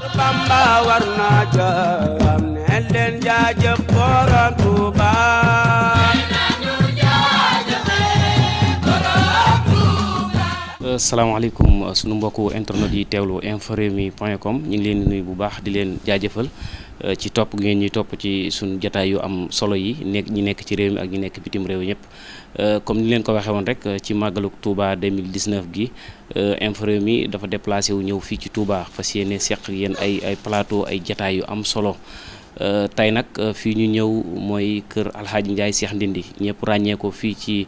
Bamba war na jëm ne leen jaajëf borom Tuuba. Asalaamaaleykum sunu mbokku internet yi teewlu inforewmi.com ñu ngi leen di nuyu bu baax di leen jaajëfal ci topp gi ngeen ñuy topp ci sunu jataay yu am solo yi ñi nekk ci réew mi ak ñi nekk bitim réew ñëpp comme ni leen ko waxee woon rek ci màggalu Touba 2019 gi Inforewmi dafa déplacé wu ñëw fii ci Touba fas yéene seq yéen ay plateau ay jataay yu am solo tey nag fii ñu ñëw mooy kër Alxaaji Njaay Seex Ndindi ñëpp ràññee ko fii ci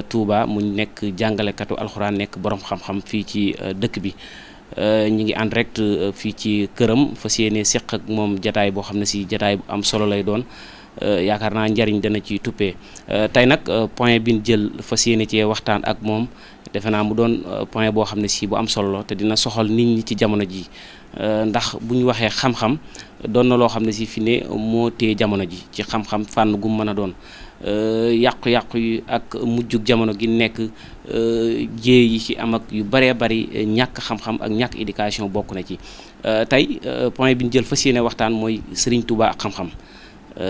Touba mu nekk jàngalekatu alxuraan nekk borom xam-xam fii ci dëkk bi ñi ngi en direct fii ci këram fas yéene seq ak moom jataay boo xam ne si jataay bu am solo lay doon yaakaar naa njariñ dana ci tuppee tey nag point bi ñu jël fas yéene cee waxtaan ak moom defe naa mu doon point boo xam ne si bu am solo la te dina soxal nit ñi ci jamono ji ndax bu ñu waxee xam-xam doon na loo xam ne si fi ne moo téye jamono ji ci xam-xam fànn gu mu mën a doon yàqu-yàqu yi ak mujjug jamono gi nekk jéey yi ci am ak yu bëree bëri ñàkk xam-xam ak ñàkk éducation bokk na ci tey point bi ñu jël fas yéene waxtaan mooy Serigne Touba ak xam-xam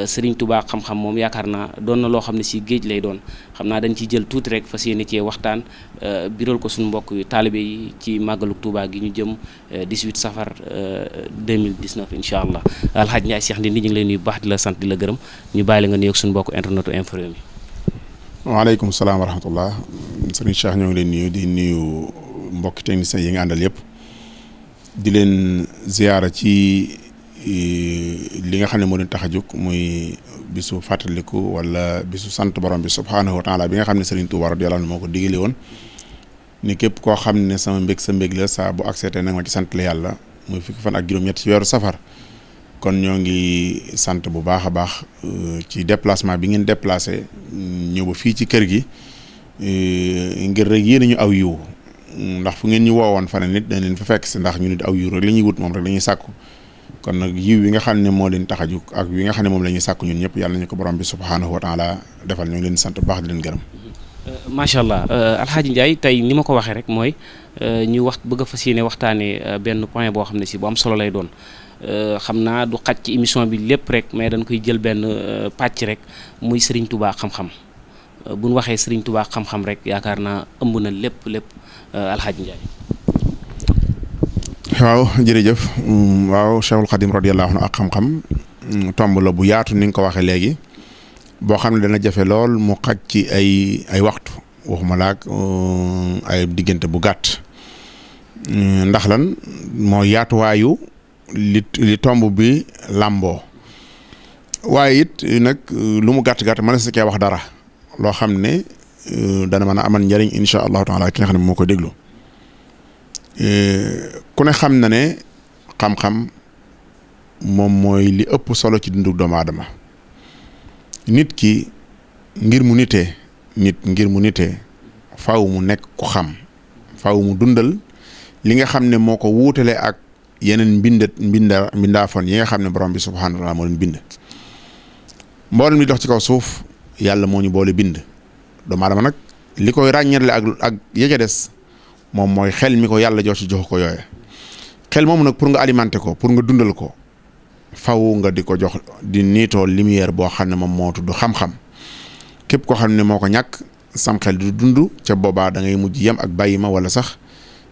Serigne Touba ak xam-xam moom yaakaar naa doon na loo xam ne si géej lay doon xam naa dañ ciy jël tuuti rek fas yéene cee waxtaan biral ko suñu mbokk yu taalibe yi ci màggalu Touba gi ñu jëm 18 safar 2019 incha allah Alxaaji Njaay Seex Ndindi ñu ngi lay nuyu bu baax di la sant di la gërëm ñu bàyyi la nga nuyoog suñu mbokk internetu Inforewmi. waaleykum salaam wa rahmatullah sëriñ Cheikh ñoo ngi leen nuyu di nuyu mbokki techniciens yi nga àndal yëpp di leen ziyaara ci li nga xam ne moo leen tax a jóg muy bisu fàttaliku wala bisu sant borom bi subhaanahu wa taala bi nga xam ne Serigne Touba radiyallahu anhu moo ko digale woon ni képp koo xam ne sama mbég sa mbég la saa bu accepté nag ma ci sant la yàlla muy fukki fan ak juróom-ñett ci weeru safar kon ñoo ngi sant bu baax a baax ci déplacement bi ngeen déplacé ñëw ba fii ci kër gi ngir rek yéen ñu aw yiw ndax fu ngeen ñu woowoon fa ne nit dañ leen fa fekk si ndax ñu nit aw yiw rek la ñuy wut moom rek la ñuy sàkku kon nag yiw wi nga xam ne moo leen tax a jóg ak wi nga xam ne moom la ñuy sàkku ñun ñëpp yàlla nañu ko borom bi subhaanahu wa taala defal ñu ngi leen sant bu baax di leen gërëm. macha allah Alxaaji Njaay tey ni ma ko waxee rek mooy ñu bëgg a fas yéene waxtaanee benn point boo xam ne si bu am solo lay doon xam naa du xaj ci émission bi lépp rek mais dañ koy jël benn pàcc rek muy Serigne Touba xam-xam bu ñu waxee Serigne Touba xam-xam rek yaakaar naa ëmb na lépp Alxaaji Njaay. waaw jërëjëf waaw Cheikhul Khadim radiyallahu anhu ak xam-xam tomb la bu yaatu ni nga ko waxee léegi boo xam ne dana jafe lool mu xaj ci ay waxtu waxuma laak ay diggante bu gàtt ndax lan moo yaatuwaayu li tomb bi làmboo waaye it nag lu mu gàtt-gàtt mën na si kee wax dara loo xam ne dana mën a amal njariñ insha allahu taala ki nga xam ne moo ko déglu ku ne xam na ne xam-xam moom mooy li ëpp solo ci dundu doomu aadama nit ki ngir mu nitee faaw mu nekk ku xam faaw mu dundal li nga xam ne moo ko wuutale ak yeneen mbindaafoon yi nga xam ne borom bi subhaanahu wa taala moo leen bind mboolem li dox ci kaw suuf yàlla moo ñu boole bind doomu aadama nag li koy ràññale ak ya ca des moom mooy xel mi ko yàlla jox ko yooye xel moomu nag pour nga alimenter ko pour nga dundal ko faw nga di ko jox di niitoo lumière boo xam ne moom moo tudd xam-xam képp koo xam ne moo ko ñàkk sam xel du dund ca boobaa da ngay mujj yem ak bàyyi ma wala sax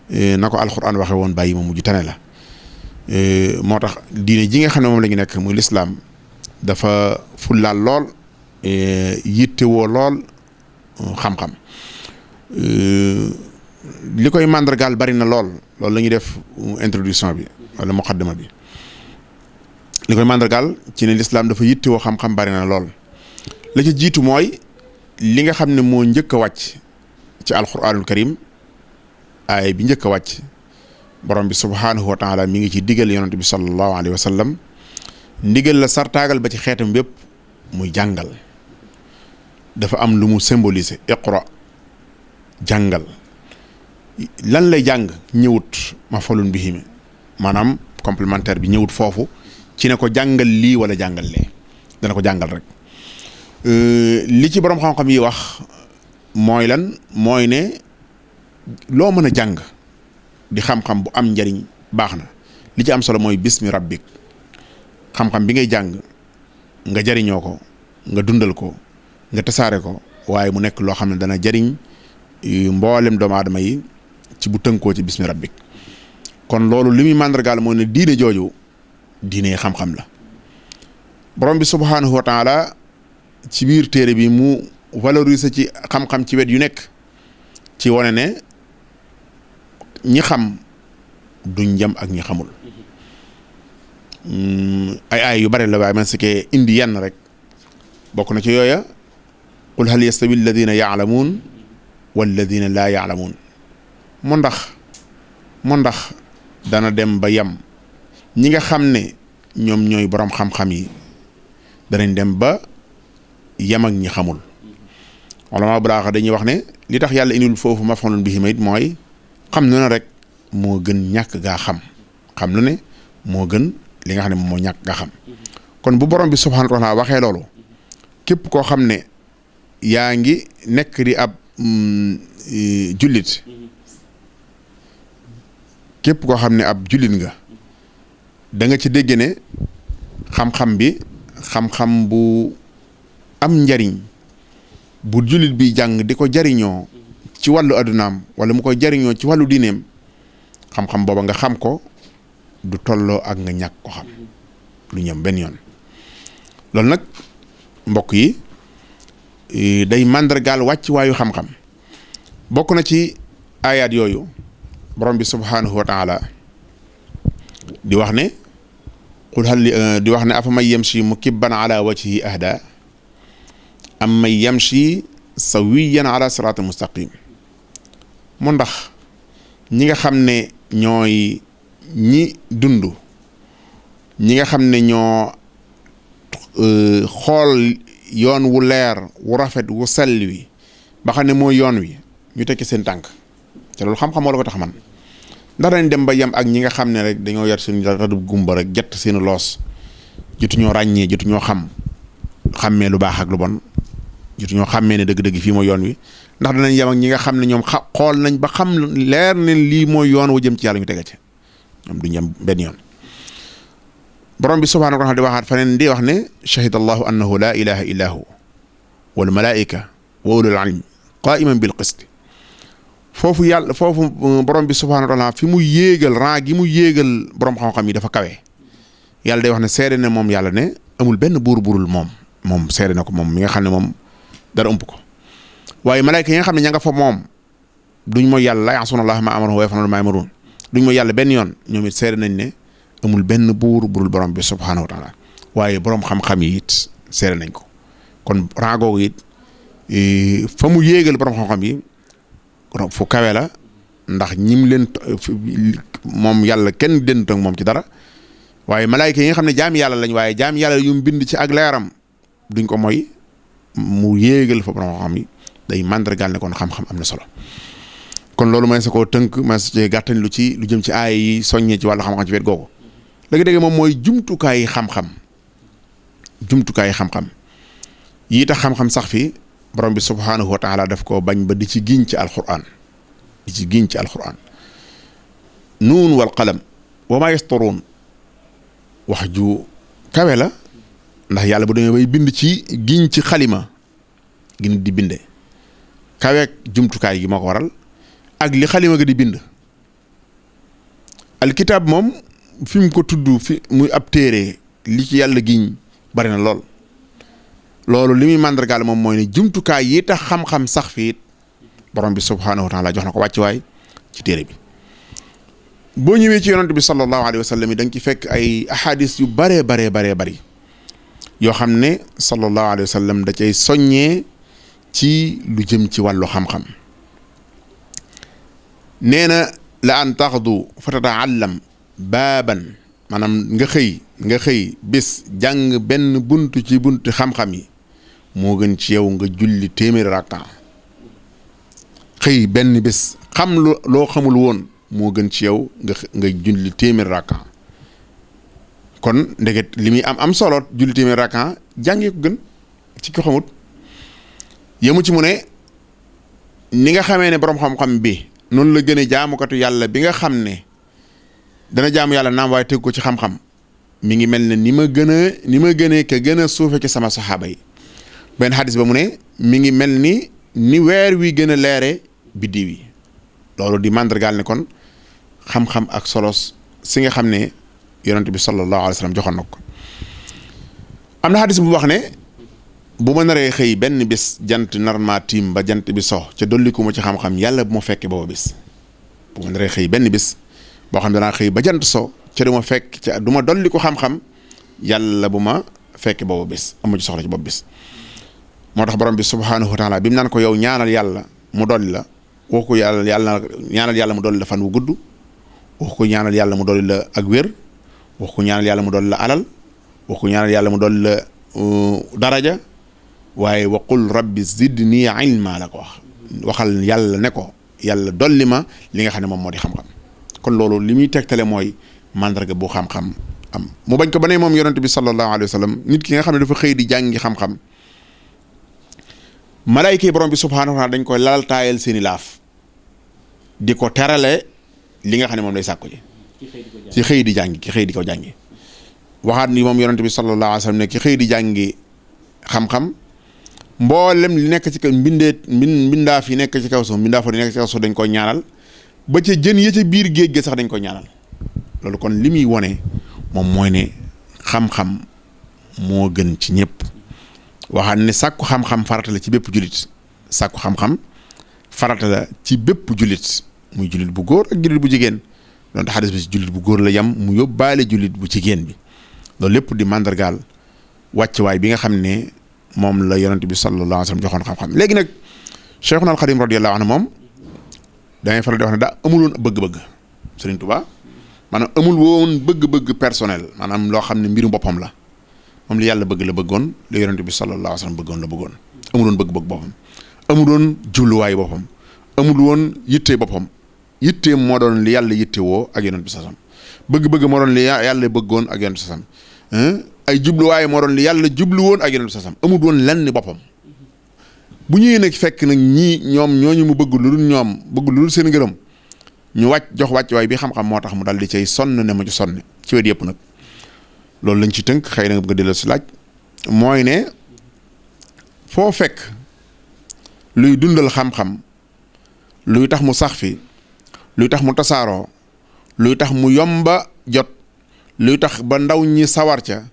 na ko alxuraan waxe woon bàyyi ma mujj tane la moo tax diine ji nga xam ne moom la ñu nekk muy lislaam dafa fullaal lool yittewoo lool xam-xam li koy màndargaal bari na loolu la ñuy def introduction bi wala muqaddima bi li koy màndargaal ci ne lislaam dafa yittewoo xam-xam bari na lool la ca jiitu mooy li nga xam ne moo njëkk a wàcc ci alquranul karim aay bi njëkk a wàcc borom bi subhaanahu wa taala mi ngi ci digal yonent bi sallallahu alayhi wa sallam ndigal la sartaagal ba ci xeetam bépp muy jàngal dafa am lu mu symboliser iqra jàngal lan lay jàng ñëwut maf'ulun bihi maanaam complémentaire bi ñëwut foofu ci ne ko jàngal lii wala jàngal lee dana ko jàngal rek li ci borom xam-xam yi wax mooy lan mooy ne loo mën a jàng di xam-xam bu am njariñ baax na li ci am solo mooy bismi rabbik xam-xam bi ngay jàng nga jariñoo ko nga dundal ko nga tasaare ko waaye mu nekk loo xam ne dana jariñ mboolem doomu aadama yi ci bu tënkoo ci bismi rabbik kon loolu li muy màndargaal mooy ne diine jooju diine xam-xam la borom bi subhaanahu wa taala ci biir téere bi mu valoriser ci xam-xam ci wet yu nekk ci wane ne ñi xam duñ jëm ak ñi xamul ay yu bari la waaye man si kee indi yenn rek bokk na ci yooya qul hal yastawi alladina yaalamuun walladina laa yaalamuun mu ndax dana dem ba yem ñi nga xam ne ñoom ñooy borom xam-xam yi danañ dem ba yem ak ñi xamul ulama balaaxa dañuy wax ne li tax yàlla indil foofu maf'ulun bihi it mooy xam na ne rek moo gën ñàkk gaa xam lu ne moo gën li nga xam ne moom moo ñàkk gaa xam kon bu borom bi subhaanahu wa taala waxee loolu képp koo xam ne yaa ngi nekk di ab jullit képp koo xam ne ab jullit nga da nga ci dégg ne xam-xam bi xam-xam bu am njariñ bu jullit bi jàng di ko jariñoo ci wàllu addunaam wala mu koy jariñoo ci wàllu diineem xam-xam booba nga xam ko du tolloo ak nga ñàkk ko xam lu ñëm benn yoon loolu nag mbokk yi day màndargaal wàcc waayu xam-xam bokk na ci ayaat yooyu borom bi subhaanahu wa taala di wax ne qul hal di wax ne afa man yamshi mukibban ala wajhihi ahda am man yamshi sawiyan ala siraatin mustaqim mu ndax ñi nga xam ne ñooy ñi dund ñi nga xam ne ñoo xool yoon wu leer wu rafet wu sell wi ba xam ne mooy yoon wi ñu tekki seen tànk te loolu xam-xam moo la ko tax man ndax dañ dem ba yem ak ñi nga xam ne rek dañoo yar seen radub gumba rek jett seen loos jotuñoo ràññee jotuñoo xàmmee lu baax ak lu bon jotuñoo xàmmee ne dëgg-dëgg fii mooy yoon wi ndax danañ yem ak ñi nga xam ne ñoom xool nañ ba xam leer ne lii mooy yoon wu jëm ci yàlla ñu tege ci ñoom duñ yem benn yoon borom bi subhaanahu wa taala di waxaat faneen di wax ne shahida allahu annahu la ilaha illa hu wal malaika wa ulul ilmi qaiman bil qist foofu borom bi subhaanahu wa taala fi mu yéegal rang gi mu yéegal borom xam-xam yi dafa kawe yàlla day wax ne seede ne moom yàlla ne amul benn buur burul moom seede na ko moom mi nga xam ne moom dara ëmp ko waaye malaayka yi nga xam ne ña nga fa moom duñ mooy yàlla la ya'suuna llaaha maa amarahum wa yaf'aluuna maa yu'maruun duñ mooy yàlla benn yoon ñoom it seede nañ ne amul benn buur burul borom bi subhaanahu wa taala waaye borom xam-xam yi it seede nañ ko kon rang googu it fa mu yéegal borom xam-xam yi fu kawe la ndax ñim leen moom yàlla kenn dent ak moom ci dara waaye malaayka yi nga xam ne jaami yàlla lañ waaye jaami yàlla yu mu bind ci ak leeram duñ ko mooy mu yéegal fa borom xam-xam yi day màndargaal ne kon xam-xam am na solo kon loolu may sa koo tënk may sa cee gàttañ lu jëm ci aay yi soññee ci wàllu xam-xam ci wet googu léegi-dégg moom mooy jumtukaay xam-xam yii tax xam-xam sax fi borom bi subhaanahu wa taala daf ko bañ ba di ci giñ ci alquran nuun wal qalam wa maa yasturuun wax ju kawe la ndax yàlla bu demee bay bind ci giñ ci xalima gi nit di binde kaweek jumtukaay gi moo ko waral ak li xalima ga di bind alkitaab moom fi mu ko tudd fi muy ab téere li ci yàlla giñ bari na loolu li muy màndargaal moom mooy ne jumtukaay yi tax xam-xam sax fii borom bi subhaanahu wa taala jox na ko wàccuwaay ci téere bi boo ñëwee ci yonent bi sallallahu alayhi wa sallam yi da nga ci fekk ay ahadis yu baree bari yoo xam ne sallallahu alayhi wa sallam da cay soññee ci lu jëm ci wàllu xam-xam nee na la an taxdu fa tataallam baaban maanaam nga xëy bis jàng benn buntu ci buntu xam-xam yi moo gën ci yow nga julli téeméeri rakka xëy benn bis xam loo xamul woon moo gën ci yow nga julli téeméeri rakka kon ndeget li muy am solo julli téeméeri rakka jàngee ko gën ci ki xamut yemu ci mu ne ni nga xamee ne borom xam-xam bi noonu la gën a jaamukatu yàlla bi nga xam ne dana jaamu yàlla naam waaye teg ko ci xam-xam mi ngi mel ne ni ma gënee ka gën a suufe ci sama saxaaba yi. benn xadis ba mu ne mi ngi mel ni weer wi gën a leere biddiw yi. loolu di màndargaal ne kon xam-xam ak solos si nga xam ne yonent bi sallallahu alayhi wa sallam joxoon na ko. am na xadis bu wax ne bu ma naree xëy benn bis jant nar maa tiim ba jant bi so ca dolliku ma ci xam-xam yàlla bu ma fekkee booba bis. bu ma naree xëy benn bis boo xam ne danaa xëy ba jant so ca du ma fekk ca du ma dolli ko xam-xam yàlla bu ma fekkee booba bis amu ci soxla ci boobu bis. moo tax borom bi subhaanahu wa taala bi mu naan ko yow ñaanal yàlla mu dolli la wax ko ñaanal yàlla mu dolli la fan wu gudd wax ko ñaanal yàlla mu dolli la ak wér wax ko ñaanal yàlla mu dolli la alal wax ko ñaanal yàlla mu dolli la daraja waaye waqul rabbi zidni ilma la ko waxal yàlla ne ko yàlla dolli ma li nga xam ne moom moo di xam-xam. kon loolu li muy tegtale mooy mandarga bu xam-xam am mu bañ ko ba ne moom yonent bi sallallahu alayhi wa sallam nit ki nga xam ne dafa xëy di jàngi xam-xam malaayka yi borom bi subhaanahu wa taala dañ koy lalal taayal seeni laaf di ko terale li nga xam ne moom lay sàkku ji ci xëy di jàngi ki xëy di ko jàngi. waxaat ni moom yonent bi sallallahu alayhi wa sallam ne ki xëy di jàngi xam-xam mboolem li nekk ci kaw mbindaaf yi nekk ci kaw suuf mbindaaf yi nekk ci kaw suuf dañ koy ñaanal ba ca jën ya ca biir géej gi sax dañ koy ñaanal. loolu kon li muy wone moom mooy ne xam-xam moo gën ci ñëpp. waxaat ne sàkku xam-xam farata la ci bépp jullit sàkku xam-xam farata la ci bépp jullit muy jullit bu góor ak jullit bu jigéen donte xadis bi ci jullit bu góor la yam mu yóbbaale jullit bu jigéen bi loolu lépp di mandargaal wàccuwaay bi nga xam ne moom la yonent bi sallallahu alayhi wa sallam joxoon xam-xam. léegi nag Cheikhuna al Xadim radiyallahu anhu moom dangay faral di wax ne daa amul woon bëgg-bëgg Serigne Touba maanaam amul woon bëgg-bëgg personnel maanaam loo xam ne mbiru boppam la. moom li yàlla bëgg la bëggoon li yonent bi sallallahu alayhi wa sallam bëggoon la bëggoon amul woon bëgg-bëgg boppam amul woon jubluwaay boppam amul woon yitte boppam yitte moo doon li yàlla yitte woo ak yonent bi sallallahu alayhi wa sallam bëgg-bëgg moo doon li yàlla bëggoon ak yonent bi sallallahu alayhi wa sallam ay jubluwaay moo doon li yàlla jublu woon ak yonent bi sallallahu alayhi wa sallam amul woon lenn boppam. bu ñëwee nag fekk nag ñoom ñooñu mu bëgg lu dul ñoom bëgg lu dul seen ngërëm ñu jox wàccuwaay bi xam-xam moo tax mu dal di cay sonn ne ma ci sonn ci wet yëpp nag. loolu lañ ci tënk xëy na nga bëgg a dellu si laaj mooy ne foo fekk luy dundal xam-xam luy tax mu sax fi luy tax mu tasaaroo luy tax mu yomba jot luy tax ba ndaw ñi sawar ca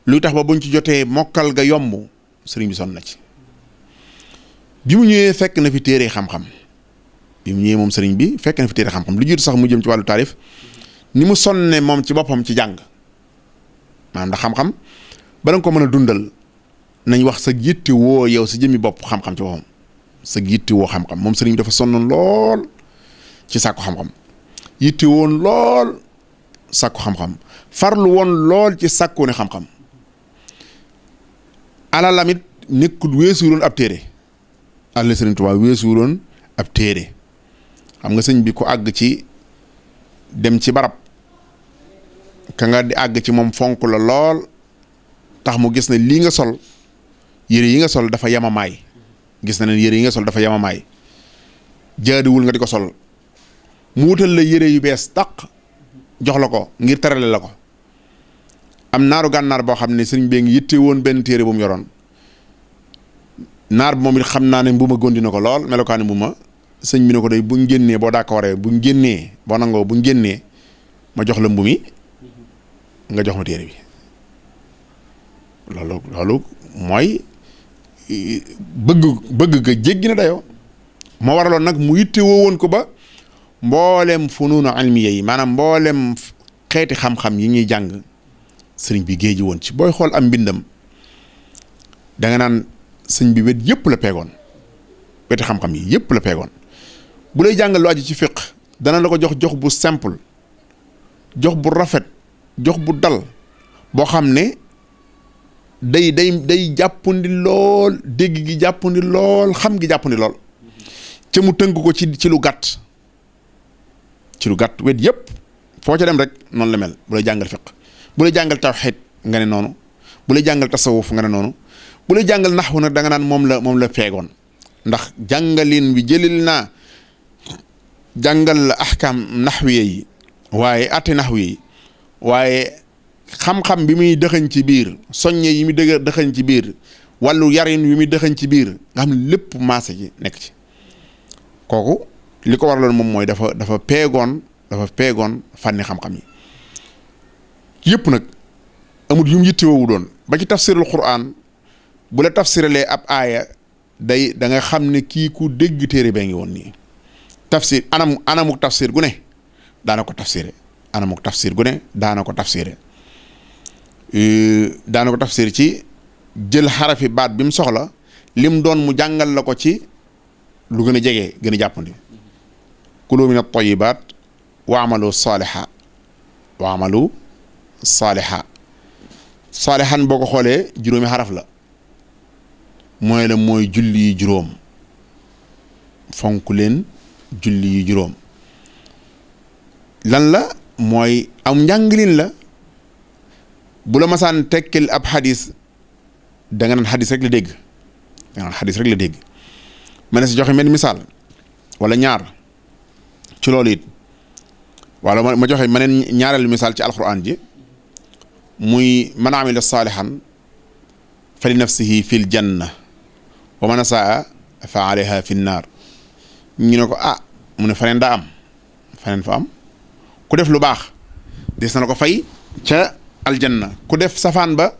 luy tax ba buñ ci jotee mokkal ga yomb sëriñ bi sonn na ci. bi mu ñëwee fekk na fi téere xam-xam bi mu ñëwee moom sëriñ bi fekk na fi téere xam-xam lu jiitu sax mu jëm ci wàllu taarif ni mu sonne moom ci boppam ci jàng. maanaam ndax xam-xam bala nga ko mën a dundal nañ wax sa yitte woo yow sa jëmmi bopp xam-xam ci boppam sa yitte woo xam-xam moom sëriñ bi dafa sonnoon lool ci sàkku xam-xam yitte woon lool sàkku xam-xam farlu woon lool ci sàkku ne xam-xam alalamit nekkul weesuwuloon ab téere àll sëriñ Tuubaa weesuwuloon ab téere xam nga sëñ bi ko àgg ci dem ci barab ka nga di àgg ci moom fonk la lool tax mu gis ne lii nga sol yére yi nga sol dafa yamamaay gis na ne yére yi nga sol dafa yamamaay jaadiwul nga di ko sol mu wutal la yére yu bees taq jox la ko ngir terale la ko am naaru gànnaar boo xam ne sëriñ bee ngi yitte woon benn téere bu mu yoroon naar bi moom it xam naa ne mbu ma gondi na ko lool melokaani mbu ma sëñ bi ne ko day buñ génnee boo d'accord buñ génnee boo nangoo buñ génnee ma jox la mbu mi nga jox ma téere bi loolu mooy bëgg ga jéggi na dayoo moo waraloon nag mu yitte woo woon ko ba mboolem funuunu almiya yi maanaam mboolem xeeti xam-xam yi ñuy jàng sëriñ bi géeji woon ci booy xool am mbindam da nga naan sëñ bi wet yëpp la peegoon weti xam-xam yi yëpp la peegoon bu lay jàngal lu aju ci fiq dana la ko jox bu simple jox bu rafet jox bu dal boo xam ne day jàppandi lool dégg gi jàppandi lool xam gi jàppandi lool ca mu tënk ko ci lu gàtt wet yëpp foo ca dem rek noonu la mel bu lay jàngal fiq bu lay jàngal tawxiid nga ne noonu bu lay jàngal tasawuf nga ne noonu bu lay jàngal naxwu nag da nga naan moom la feegoon ndax jàngalin bi jëlil naa jàngal la ahkaam naxwiya yi waaye atte naxwu yi waaye xam-xam bi muy dëxañ ci biir soññe yi muy dëxañ ci biir wàllu yarin yi muy dëxañ ci biir nga xam ne lépp maase ci nekk ci kooku li ko waraloon moom mooy dafa peegoon fànni xam-xam yi yëpp nag amul yu mu yittewoo doon ba ci tafsirul Qur'an bu la tafsiralee ab aaya da nga xam ne kii ku dégg téere bee ngi woon nii tafsir anamuk tafsir gu ne daana ko tafsire anamuk tafsir gu ne daana ko tafsire ci jël xarafi baat bi mu soxla lim doon mu jàngal la ko ci lu gën a jege gën a jàppandi kulu min at-tayyibaat wa amalu saaliha saalihan boo ko xoolee juróomi xaraf la mooy julli yi juróom fonk leen julli yi juróom lan la mooy am njànglin la bu la masaan tekkil ab xadis da nga naan xadis rek la dégg ma ne si joxe mel misaal wala ñaar ci loolu it wala ma joxe meneen ñaareelu misaal ci alquran ji muy man amila saalihan fa li nafsihi fil janna wa man asaa fa alayha fin naar ñu ne ko mu ne faneen daa am faneen fa am ku def lu baax des na la ko fay ca aljanna ku def safaan ba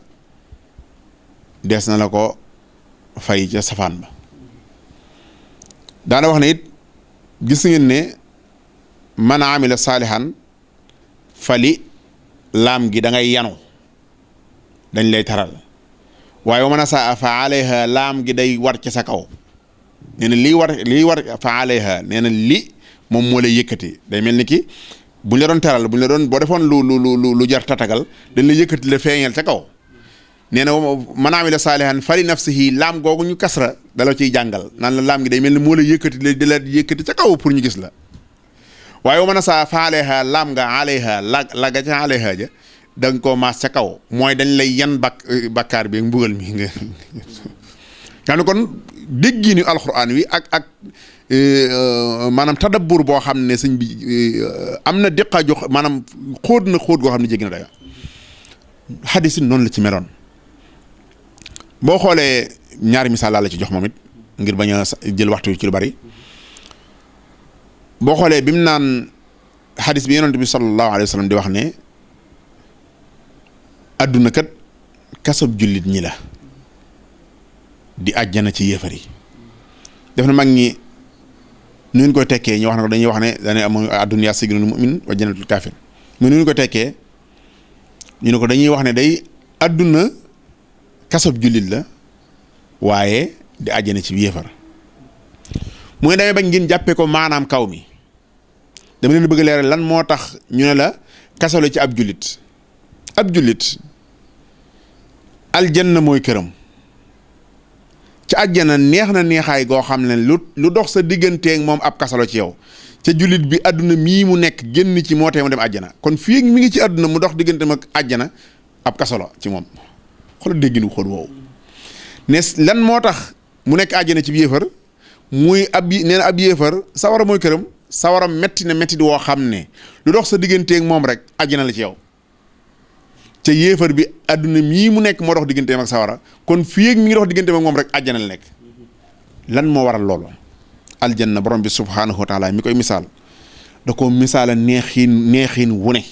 des na la ko fay ca safaan ba daana wax ne it gis ngeen ne man amila saalihan fali laam gi da ngay yanu dañ lay taral waaye wa man asaa fa alayha laam gi day war ci sa kaw nee na lii war fa alayha nee na li moom moo lay yëkkati day mel ni ki buñ la doon teral buñ la doon boo defoon lu jar tatagal dañ lay yëkkati la feeñal ca kaw nee na man amila saalihan fali nafsihi laam googu ñu kasra dala ciy jàngal naan la laam gi day mel ni moo lay yëkkati di la yëkkati ca kaw pour ñu gis la waaye wa man asaa fa alayha laam nga alayha la ga ca alayha ja da nga koo maas ca kaw mooy dañ lay yan bakkaar bi mbugal mi nga xam ne kon dégginu alxuraan wi ak maanaam tadabbur boo xam ne sëñ bi am na diqa jox maanaam xóot goo xam ne jéggi na dayo xadis yi noonu la ci meloon boo xoolee ñaari misaal laa la ci jox moom it ngir bañ a jël waxtu ci lu bari boo xoolee bi mu naan xadis bi yonent bi sallallahu alayhi wa sallam di wax ne adduna kat kasob jullit ñi la di àjjana ci yéefar yi def na mag ñi nu ñu koy tekkee ñu wax na ko dañuy wax ne dañuy am adduna sijnul mu'min wa jannatul kaafir mais nu ñu koy tekkee ñu ne ko dañuy wax ne day adduna kasob jullit la waaye di àjjana ci yéefar mu ngi demee bañ ngeen jàppee ko maanaam kaw mi dama leen bëgg leeral lan moo tax ñu ne la kaso la ci ab jullit aljanna mooy këram ci àjjana neex na neexaay goo xam ne lu dox sa digganteeg moom ab kasalo ci yow ca jullit bi àdduna mii mu nekk génn ci moo tee mu dem àjjana kon fii mi ngi ci àdduna mu dox digganteem ak àjjana ab kasalo ci moom xoolal dégginu xool woowu ne lan moo tax mu nekk àjjana ci yéefar muy nee na ab yéefar sawara mooy këram sawara metti na metti di woo xam ne lu dox sa digganteeg moom rek àjjana la ci yow ca yéefar bi àdduna mii mu nekk moo dox digganteem ak sawara kon fii ak mi ngi dox digganteem ak moom rek àjjana la nekk lan moo waral loolu aljanna borom bi subhaanahu wa taala mi koy misaal da ko misaala neexin wu ne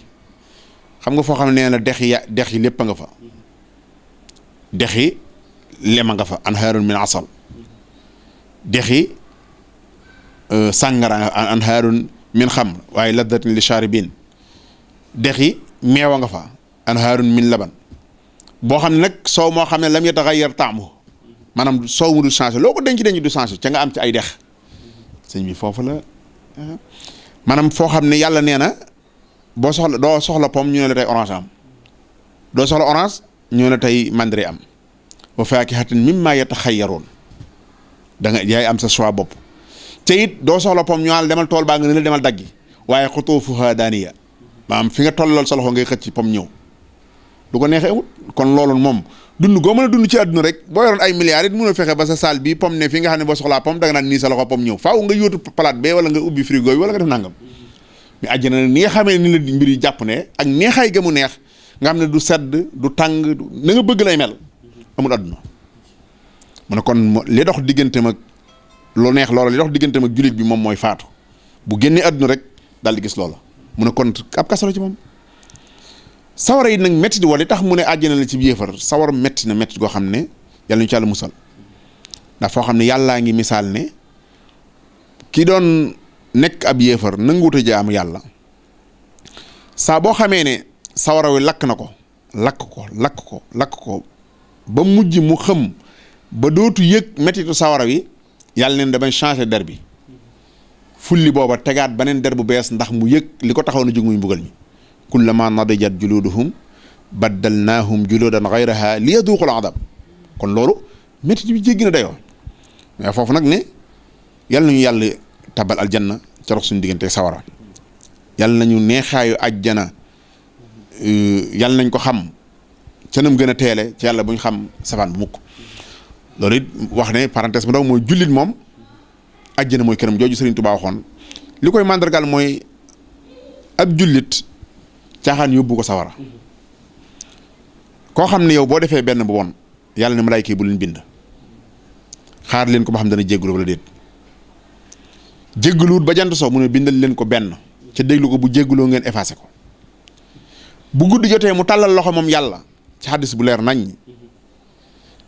xam nga foo xam ne nee na dex yi lépp a nga fa dex yi lema nga fa anhaarun min asal dex yi sàngara anhaarun min xamr waaye laddatin li shaaribin dex yi meewa nga fa anhaarun min laban boo xam ne nag soow moo xam ne lam yataxayyar taamu maanaam soow mu du changé loo ko denc du changé ca nga am ci ay dex sëñ bi foofu la maanaam foo xam ne yàlla nee na doo soxla pomme ñu ne la tey orange am doo soxla orange ñu ne la tey mandarine am wa faakihatin mimmaa yataxayyaroon da nga yaay am sa choix bopp te it doo soxla pomme ñu naan demal tool baa nga ne la demal daggi waaye xutuufuhaa daaniya maanaam fi nga tollal sa loxo ngay xëcc pomme ñëw du ko neexee amut kon loolu moom dund goo mën a dund ci àdduna rek boo yoroon ay milliards it mën a fexe ba sa saal bi pomme ne fi nga xam ne boo soxlaa pomme da nga naan nii sa loxo pomme ñëw faaw nga yóotu palaat bee wala nga ubbi frigo bi wala nga def nangam mais àjjana ni nga xamee ni la mbir yi jàpp ne ak neexaay ga mu neex nga xam ne du sedd du tàng na nga bëgg lay mel amul àdduna mu ne kon li dox digganteem ak lu neex loola li dox digganteem ak jullit bi moom mooy faatu bu génnee àdduna rek daal di gis loola mu ne kon ab kasaro ci moom sawara yi nag métti di wala li tax mu ne àjjana la ci yéefar sawar métti na métti goo xam ne yàlla ñu ci yàlla musal ndax foo xam ne yàllaa ngi misaal ne ki doon nekk ab yéefar nanguwut a jaamu yàlla saa boo xamee ne sawara wi lakk na ko lakk ko ba mujj mu xëm ba dootu yëg méttitu sawara wi yàlla neen damay changer der bi fulli booba tegaat beneen der bu bees ndax mu yëg li ko taxaw na jóg muy mbugal mi kullama nadijat juluduhum baddalnaahum juludan ghayraha liyaduqul adab kon loolu métti bi jéggi na dayoo mais foofu nag ne yàlla nañu yàlla tabal aljanna ca rox suñu diggante sawara yàlla nañu neexaayu ajjana yàlla nañ ko xam ca nam gën a teele ci yàlla bu ñu xam safaan bu mukk loolu it wax ne parenthèse bu ndaw mooy jullit moom ajjana mooy këram jooju Sëriñ Tuubaa waxoon li koy màndargaal mooy ab jullit caaxaan yóbbu ko sawara koo xam ne yow boo defee benn bu won yàlla ne malaayka yi bu leen bind xaar leen ko ba xam dana jéggalu wala déet jéggaluwut ba jant soo mu ne bindal leen ko benn ca déglu ko bu jéggaloo ngeen effacé ko bu guddi jotee mu tàllal loxo moom yàlla ci xaddis bu leer nañ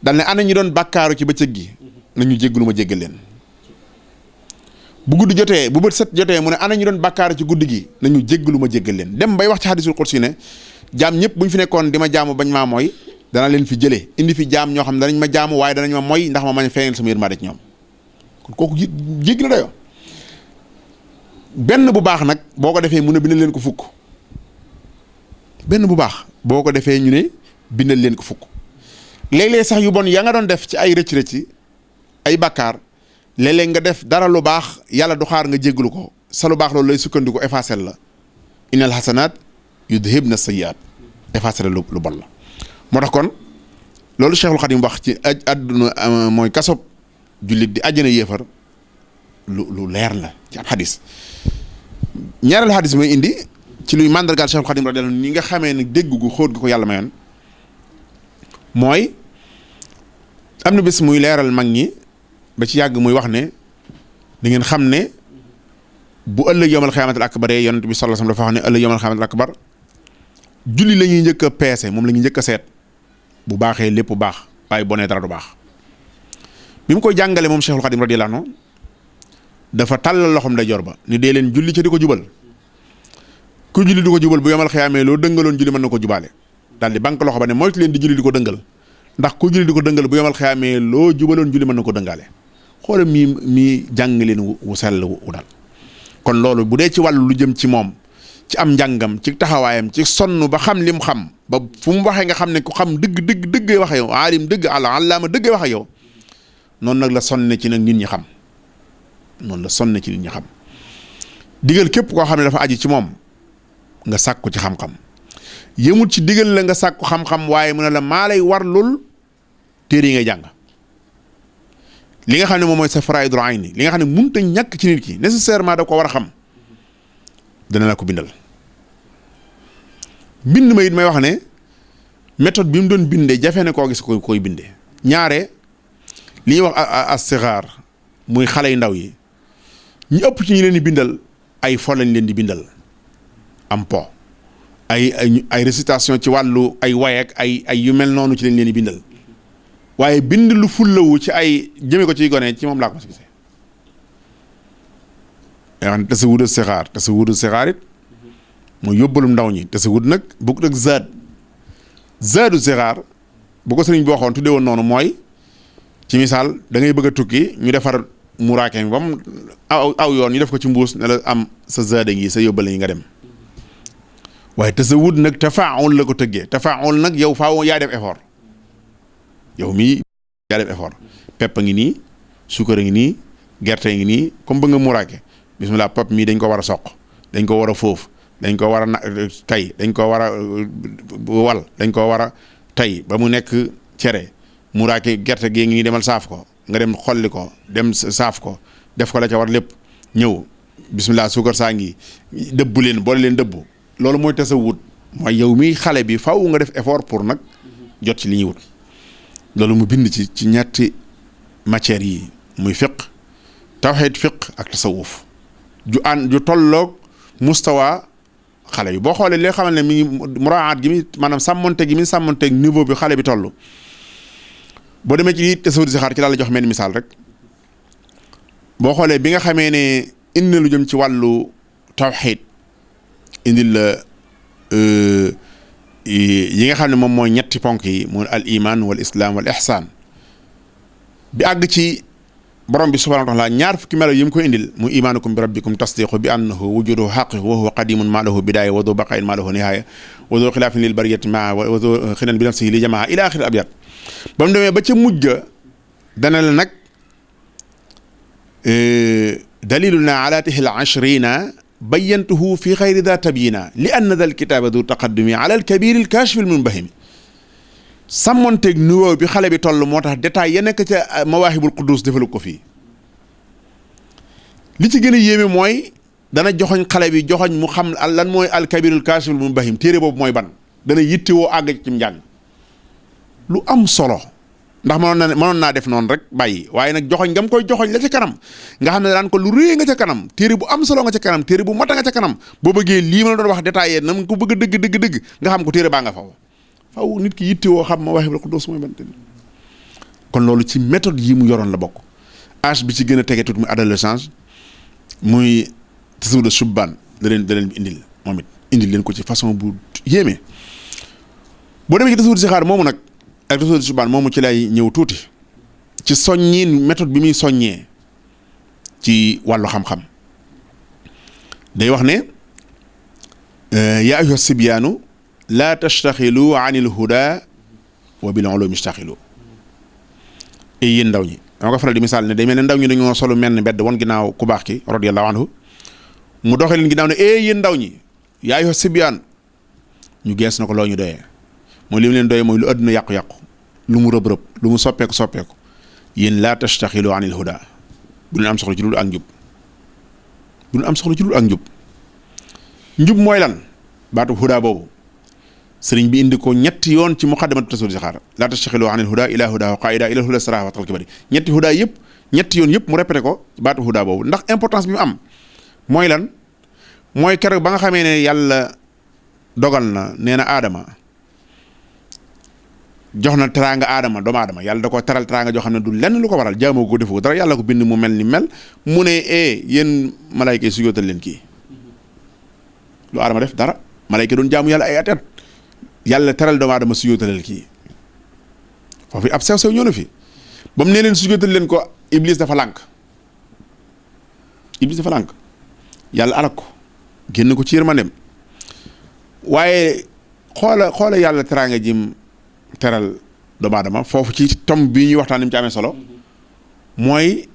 dal ne ana ñi doon bàkkaaru ci bëccëg gi nañu jéggalu ma jéggal leen bu guddi jotee bu bët set jotee mu ne ana ñi doon bàkkaaru ci guddi gi nañu jéggalu ma jéggal leen dem bay wax ci xaddisul qudsi ne jaam ñëpp bu ñu fi nekkoon di ma jaamu bañ maa mooy dana leen fi jëlee indi fi jaam ñoo xam ne danañ ma jaamu waaye danañ ma mooy ndax ma mañ feeñal sama yërmande ci ñoom kon kooku jéggi na dayoo benn bu baax nag boo ko defee mu ne bindal leen ko fukk benn bu baax boo ko defee ñu ne bindal leen ko fukk léeg-léeg sax yu bon ya nga doon def ci ay rëcc-rëcc ay bàkkaar léeg-léeg nga def dara lu baax yàlla du xaar nga jéggalu ko sa lu baax loolu lay sukkandiku effacé la innal hasanat yudhibna sayyiat effacé la lu bon la moo tax kon loolu Cheikhul Khadim wax ci àdduna mooy kasob jullit di àjjana yéefar lu leer la ci ab xadis ñaareelu xadis mooy indi ci luy màndargaal Cheikhul Khadim radiyallahu anhu ni nga xamee ne dégg gu xóot gi ko yàlla mayoon mooy am na bés muy leeral mag ñi ba ci yàgg muy wax ne da ngeen xam ne bu ëllëg yawmal xiyaamatul akbar yonent bi sallallahu alayhi wasallam dafa wax ne ëllëg yawmal xiyaamatul akbar julli la ñuy njëkk a peese moom la ñuy njëkk a seet bu baaxee lépp baax waaye bonee dara du baax bi mu koy jàngale moom Cheikhul Khadim radiyallahu anhu dafa tàllal loxoom ndeyjoor ba ni dee leen julli ca di ko jubal ku julli di ko jubal bu yawmal xiyaamee loo dëngaloon julli mën na ko jubaale daal di banque loxo ba ne moytu leen di julli di ko dëngal ndax ku julli di ko dëngal bu yawmal xiyaamee loo jubaloon julli mën na ko dëngaale xoola mii jàng leen wu sell wu dal kon loolu bu dee ci wàllu lu jëm ci moom ci am njàngam ci taxawaayam ci sonn ba xam lim xam ba fu mu waxee nga xam ne ku xam dëgg waxe yow aalim dëgg allaama dëgg waxe yow noonu nag la sonne ci nag nit ñi xam noonu la sonne ci nit ñi xam digal képp koo xam ne dafa aju ci moom nga sàkku ci xam-xam yëmut ci digal la nga sàkku xam-xam waaye mu ne la maa lay warlul téere yi ngay jàng li nga xam ne moom mooy sa faraidul ayni li nga xam ne mënut a ñàkk ci nit ki nécessairement da ko war a xam dana la ko bindal bind ma it may wax ne méthode bi mu doon bindee jafe na koo gis koy bindee ñaare li ñuy wax as-sigaar muy xale yu ndaw yi ñu ëpp ci ñu leen di bindal ay fo lañ leen di bindal am po ay récitation ci wàllu ay way ak ay yu mel noonu ci lañ leen di bindal waaye bind lu fullawu ci ay jëme ko ciy gone ci moom laa ko gisee nga xam ne tasawudu sixaar it mooy yóbbalum ndaw ñi tasawud nag bokkut ak zaadu sixaar bu ko sëriñ bi waxoon tuddee woon noonu mooy ci misaal da ngay bëgg a tukki ñu defar muraake mi ba mu aw yoon ñu def ko ci mbuus ne la am sa zaada ngi sa yóbbal yi nga dem waaye tasawud nag tafaawul la ko tëggee tafaawul nag yow faaw yaa def effort yow mii yaa def effort pepp a ngi nii suukar a ngi nii gerte a ngi nii comme ba nga muraake bismillah pepp mii dañ ko war a soq dañ ko war a foofu dañ ko war a tay dañ ko war a wal dañ ko war a tay ba mu nekk cere muraake gerte gi ngi demal saaf ko nga dem xolli ko dem saaf ko def ko la ca war lépp ñëw bismillah suukar saa ngi dëbbu leen boole leen dëbbu loolu mooy tasawut mooy yow mi xale bi faw nga def effort pour nag jot ci li ñuy wut loolu mu bind ci ñetti matières yi muy fiq tawhid fiq ak tasawuf ju tolloog mustawa xale bi boo xoolee li nga xamal ne mi ngi muraat gi mi maanaam sàmmonteeg niveau bi xale bi toll boo demee ci tasawur si xaar ci laa la jox mel misaal rek boo xoolee bi nga xamee ne indi na lu jëm ci wàllu tawhid indil la yi nga xam ne moom mooy ñetti ponk yi mooy al iman wal islam wal ihsan bi àgg ci borom bi subhanahu wa taala ñaar fukki melo yi mu koy indil mu imaanukum bi rabbikum tasdiqu bi annahu wujuduhu xaqi wa huwa qadimun ma lahu bidaya wa du baqain ma lahu nihaya wa du xilaafin lil bariyati maa wa du xinan bi nafsihi li jamaa ila axiri abyat ba mu demee ba ca mujj ga dana la nag daliluna ala tihil ashrina bayyantuhu fi xayri da tabyina li anna dal kitaba du taqaddumi ala al kabiri al kashif al munbahimi sàmmonteeg niveau bi xale bi toll moo tax détail ya nekk ca mawaahibul quddus defalu ko fii li ci gën a yéeme mooy dana joxoñ xale bi joxoñ mu xam lan mooy alkabirul kaashiful munbahim téere boobu mooy ban dana yittewoo àgg ci njàng lu am solo ndax mënoon naa def noonu rek bàyyi waaye nag joxoñ ngam koy joxoñ la ca kanam nga xam ne daan ko lu rëy nga ca kanam téere bu am solo nga ca kanam téere bu mata nga ca kanam boo bëggee lii ma la doon wax détaillé na nga ko bëgg a dëgg nga xam ko téere baa nga faw faw nit ki yittewoo xam mawaahibul quddus mooy ban kon loolu ci méthode yi mu yoroon la bokk âge bi ci gën a tege tuuti muy adolescence muy tasawudu subbaan da leen indil moom it indil leen ko ci façon bu yéeme boo demee ci tasawudu sixaar moomu nag ak tasawudu subbaan moomu ci lay ñëw tuuti ci soññiin méthode bi muy soññee ci wàllu xam-xam day wax ne yaa ayyuha sibyaanu laa tastaxilu anil huda wa bil ulumi istaxilu yéen ndaw ñi dama ko faral di misaal ne day mel ne ndaw ñi dañoo solu mel ne mbedd woon ginnaaw ku baax ki radiyallahu anhu mu doxee leen ginnaaw ne yéen ndaw ñi yaa ayyuha sibyaan ñu gees na ko loo ñu doyee mooy li mu leen doyee mooy lu àdduna yàqu-yàqu lu mu rëb-rëb lu mu soppeeku yéen laa tastaxilu anil huda bu leen am soxla ci lu ak njub njub mooy lan baatu huda boobu sëriñ bi indi ko ñetti yoon ci muqaddamatu tasawwur sixaar laa tastaxilu anil huda ila huda qaida ila huda saraha wa tal kibari ñetti huda yëpp ñetti yoon yëpp mu répété ko baatu huda boobu ndax importance bi mu am mooy lan mooy keroog ba nga xamee ne yàlla dogal na nee na aadama jox na teraanga aadama doomu aadama yàlla da ko teral teraanga joo xam ne du lenn lu ko waral jaamoo ko defu ko dara yàlla ko bind mu mel ni mel mu ne yéen malayka yi sujjóotal leen kii lu aadama def dara malayka doon jaamu yàlla ay at yàlla teral doomu aadama sujjóotalal kii foofu ab sew ñëw na fi ba mu nee leen sujjóotal leen ko iblis dafa lànk yàlla alak ko génn ko ci yërmandeem waaye xoola yàlla teraanga jim teral doomu aadama foofu ci tom bii ñuy waxtaan ni mu ci amee solo mooy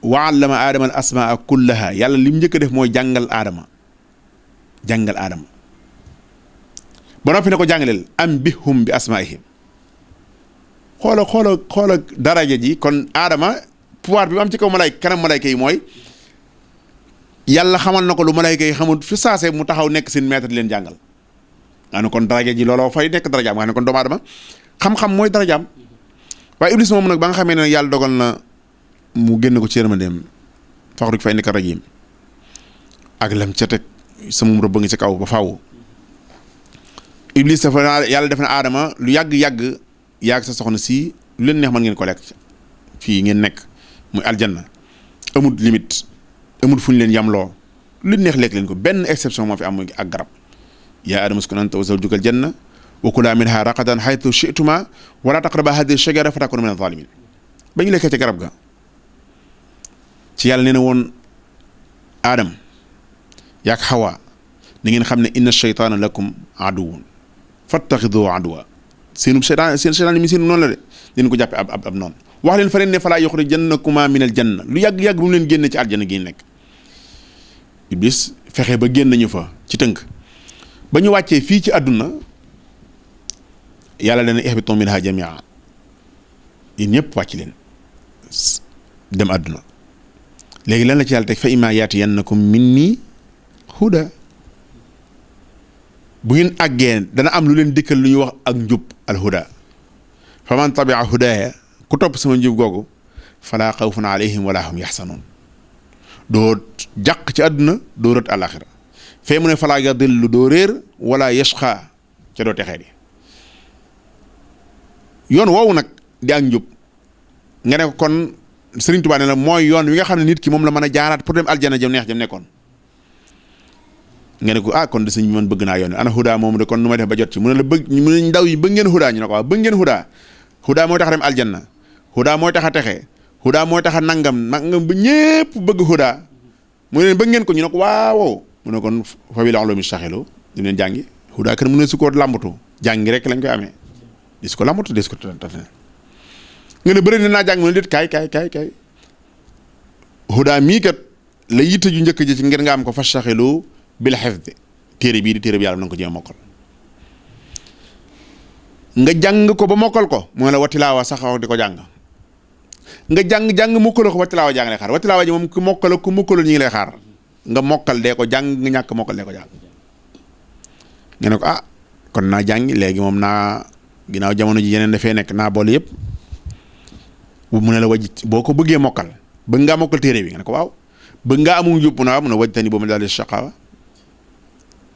wa allama aadama al asmaa kullaha yàlla li mu njëkk a def mooy jàngal aadama ba noppi ne ko jàngaleel am bihum bi asmaihim xoola daraja ji kon aadama pouvoir bi mu am ci kaw kanam malayka yi mooy yàlla xamal na ko lu malayka yi xamul fi saase mu taxaw nekk seen maître di leen jàngal nga ne kon daraja ji looloo fay nekk darajaam nga ne kon doomu aadama xam-xam mooy darajaam waaye iblis moom nag ba nga xamee ne yàlla dogal na mu génn ko ci yërmandeem faxruj fa innaka rajiim ak lam ca teg sama rëbb ngi ci kaw ba faaw iblis dafa yàlla def na aadama lu yàgg yàgg sa soxna si lu leen neex mën ngeen ko lekk fii ngeen nekk muy aljanna amul limite amul fu ñu leen yamloo lu leen neex lekk leen ko benn exception moo fi am ak garab yaa aadama uskun anta wa zawjuka aljanna wa kulaa minhaa ragadan haythu shi'tumaa wa laa taqrabaa haadihi shajara fatakuunaa mina zaalimiin ba ñu lekkee ca garab ga ci yàlla nee na woon aadam yaak xawaa na ngeen xam ne inna shaytaana lakum aduwwun fattaxiduu aduwwa seen seytaan mi seen noonu la de leen ko jàppe ab noonu wax leen fa leen ne falaa yuxrijannakumaa minal janna lu yàgg bu mu leen génne ci aljana gi nekk iblis fexe ba génn ñu fa ci tënk ba ñu wàccee fii ci àdduna yàlla dana ihbitu minhaa jamii'an yéen ñëpp wàcc leen dem àdduna léegi lan la ci yàlla teg fa imma yaatiyannakum minni huda bu ngeen àggee dana am lu leen dikkal lu ñuy wax ak njub al huda fa man tabia hudaaya ku topp sama njub googu fala xawfun alayhim wala hum yaxsanuun doo jàq ci àdduna doo rët àlaxira fee mu ne falaa yadillu doo réer wala yashqa ca doo texee di yoon woowu nag di ak njub nga ne ko kon Sëriñ Tuubaa ne la mooy yoon wi nga xam ne nit ki moom la mën a jaaraat pour dem aljana jëm neex jëm nekkoon nga ne ko kon de sëñ bi man bëgg naa yoon wi ana huda moom de kon nu may def ba jot ci mu ne la bëgg mu ne ndaw yi bëgg ngeen huda ñu ne ko waaw bëgg ngeen huda mooy tax a dem aljanna huda mooy tax a texe huda mooy tax a nangam ba ñépp bëgg huda mu ne leen bëgg ngeen ko ñu ne ko waaw mu ne kon fa bil ulumi shaxilu ñu leen jàngi huda kenn mu ne su ko làmbatu jàngi rek lañ koy amee dis ko làmbatu dis ko taf nga ne bëri na naa jàng mu ne déet kaay huda mii kat la yitte ju njëkk ji ci ngir nga am ko fa shaxilu bil hifd téere bii di téere bi yàlla na nga ko jéem mokkal nga jàng ko ba mokkal ko mooy la watilaawa saxaw di ko jàng nga jàng mokkala ko watilaawa jàng lay xaar watilaawa ji moom ku mokkal ku mokkalul ñu ngi lay xaar nga mokkal dee ko jàng nga ñàkk mokkal dee ko jàng nga ne ko kon naa jàngi léegi moom naa ginnaaw jamono ji yeneen dafee nekk naa boole yëpp mu ne la waj boo ko bëggee mokkal bëgg ngaa mokkal téere bi nga ne ko waaw bëgg ngaa amul njub naa mun a waj tani boo ma daal shaqawa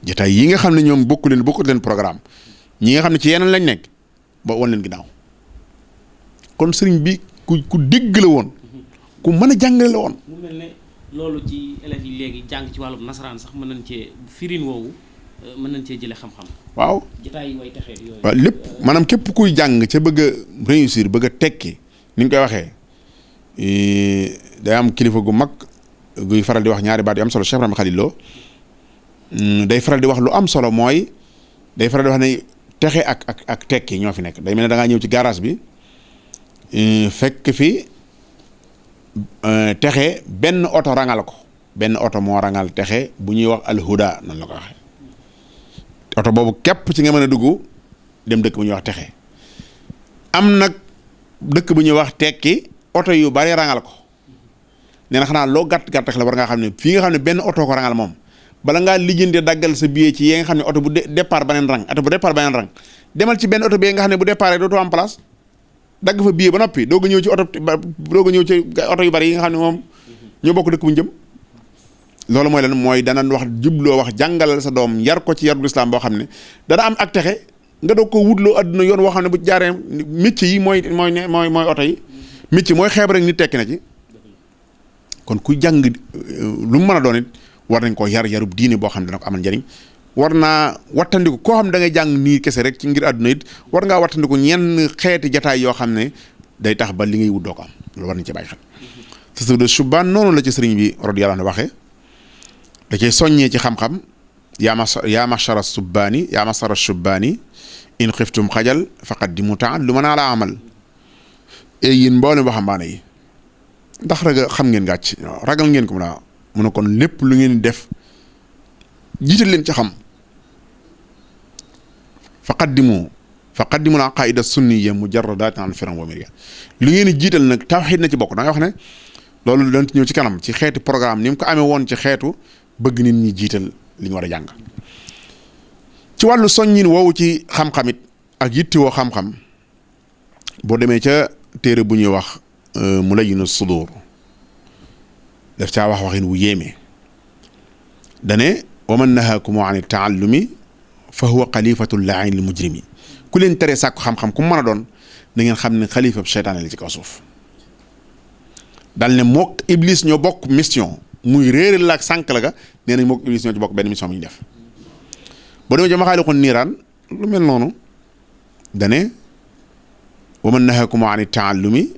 jotaay yi nga xam ne ñoom bokku leen programme ñi nga xam ne ci yeneen lañ nekk ba wan leen ginnaaw kon sëriñ bi ku dégg la woon ku mën a jàngale la woon. mu mel ne loolu ci élèves yi léegi jàng ci wàllum nasaraan sax mën nañ cee firin woowu mën nañ cee jëlee xam-xam. waaw jotaay yi way taxee yooyu. waaw lépp maanaam képp kuy jàng ca bëgg a réussir bëgg a tekki ni ñu koy waxee day am kilifa gu mag guy faral di wax ñaari baat yu am solo Cheikh Ibrahima Khalil Lo day faral di wax lu am solo mooy day faral di wax ne texe ak tekki ñoo fi nekk day mel ne da ngaa ñëw ci garage bi fekk fi texe benn oto rangal ko benn oto moo rangal texe bu ñuy wax alhuda noonu la ko waxee oto boobu képp ci nga mën a dugg dem dëkk bu ñuy wax texe am nag dëkk bu ñuy wax tekki oto yu bari rangal ko nee na xanaa loo gàtt rek la war ngaa xam ne fii nga xam ne benn oto ko rangal moom bala ngaa lijjante daggal sa billet ci yi nga xam ne oto bu départ beneen rang demal ci benn oto bi nga xam ne bu départ dootoo am place dagg fa billet ba noppi doog a ñëw ci oto yu bari yi nga xam ne moom ñoo bokk dëkk bu ñu jëm loolu mooy lan mooy dana wax jubloo wax jàngalal sa doom yar ko ci yarul islam boo xam ne dana am ak texe nga doog ko wutloo adduna yoon woo xam ne bu jaaree métier yi mooy oto yi métier mooy xeeb rek nit tekki na ci kon ku jàng lu mu mën a doon it war nañ ko yarub diine boo xam ne dana ko amal njëriñ war naa wattandiku koo xam ne da ngay jàng nii kese rek ci ngir àdduna it war ngaa wattandiku ñenn xeeti jataay yoo xam ne day tax ba li ngay wut doo ko am loolu war nañ ci bàyyi xel tasawuf de Shubaan noonu la ci sëriñ bi radiyallahu anhu waxee da cay soññee ci xam-xam yaa mashara subbaani yaa mashara subbaani in xiftum xajal faqaddimu ta'alluman ala amal yéen mboolem waxambaane yi ndax xam ngeen gàcc ragal ngeen ko mu ne kon lépp lu ngeen def jiital leen ci xam faqaddimu al aqaida sunniya mujarradatin an firan wa mirya lu ngeen jiital nag tawxiid na ci bokk da nga wax ne loolu dañ ci ñëw ci kanam ci xeeti programme ni mu ko amee woon ci xeetu bëgg nit ñi jiital li ñu war a jàng ci wàllu soññin woowu ci xam-xamit ak yittewoo xam-xam boo demee ca téere bu ñuy wax Mulayyinu Sudur daf caa wax waxin wu yéeme dane wa man nahaakum an taallumi fa huwa xalifatu llaa'in lil mujrimi ku leen tere sàkku xam-xam ku mu mën a doon na ngeen xam ne xalifa seytaane la ci kaw suuf dal ne mook iblis ñoo bokk mission muy réeral la ak sànq la ga nee nañ mook iblis ñoo ci bokk benn mission bu ñu def boo demee ci Maxaaliqun Niiraan lu mel noonu dane wa man nahaakum an taallumi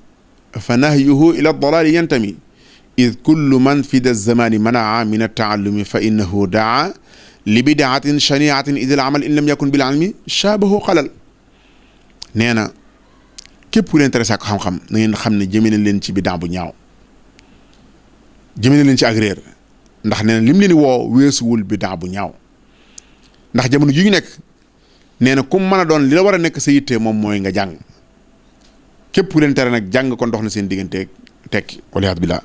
fa nahyuhu ila dalaali yantami id kullu man fi da zamani manaa min attaallumi fa innahu daa li bidaatin shaniatin idil amal in lam yakun bil ilmi shaabahu xalal nee na képp ku leen tere sàkku xam-xam na ngeen xam ne jëmee na leen ci bidaa bu ñaaw jëmee na leen ci ak réer ndax nee na lim leen woo weesuwul bidaa bu ñaaw ndax jamono ji ñu nekk nee na ku mën a doon li la war a nekk sa yitte moom mooy nga jàng képp ku leen tere nag jàng kon dox na seen digganteeg tekki waliyaadu billah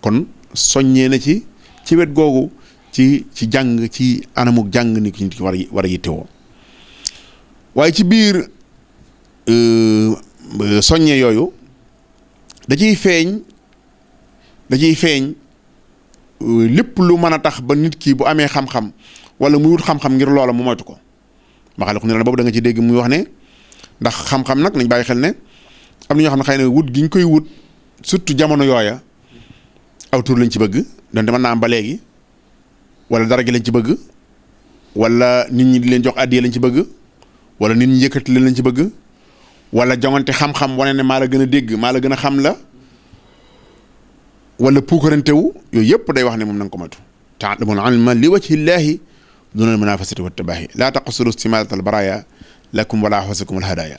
kon soññee na ci wet googu ci jàng ci anamuk jàng ni ki war a yittewoo waaye ci biir soññee yooyu da ciy feeñ lépp lu mën a tax ba nit ki bu amee xam-xam wala muy wut xam-xam ngir loola mu moytu ko ma xale ko ne la boobu da nga ci dégg muy wax ne ndax xam-xam nag nañ bàyyi xel ne am na ñoo xam ne xëy na wut gi ñu koy wut surtout jamono yooya aw tur lañ ci bëgg donte mën naa am ba léegi wala dara gi lañ ci bëgg wala nit ñi di leen jox addiya lañ ci bëgg wala nit ñi yëkkati leen lañ ci bëgg wala jongante xam-xam wane ne maa la gën a dégg maa la gën a xam la wala puukarantewu yooyu yëpp day wax ne moom na nga ko moytu ta'allamul ilma li wajhillahi duna munafasati wa tabahi laa taqsuru istimalatal baraya lakum wala hawasakum al hadaya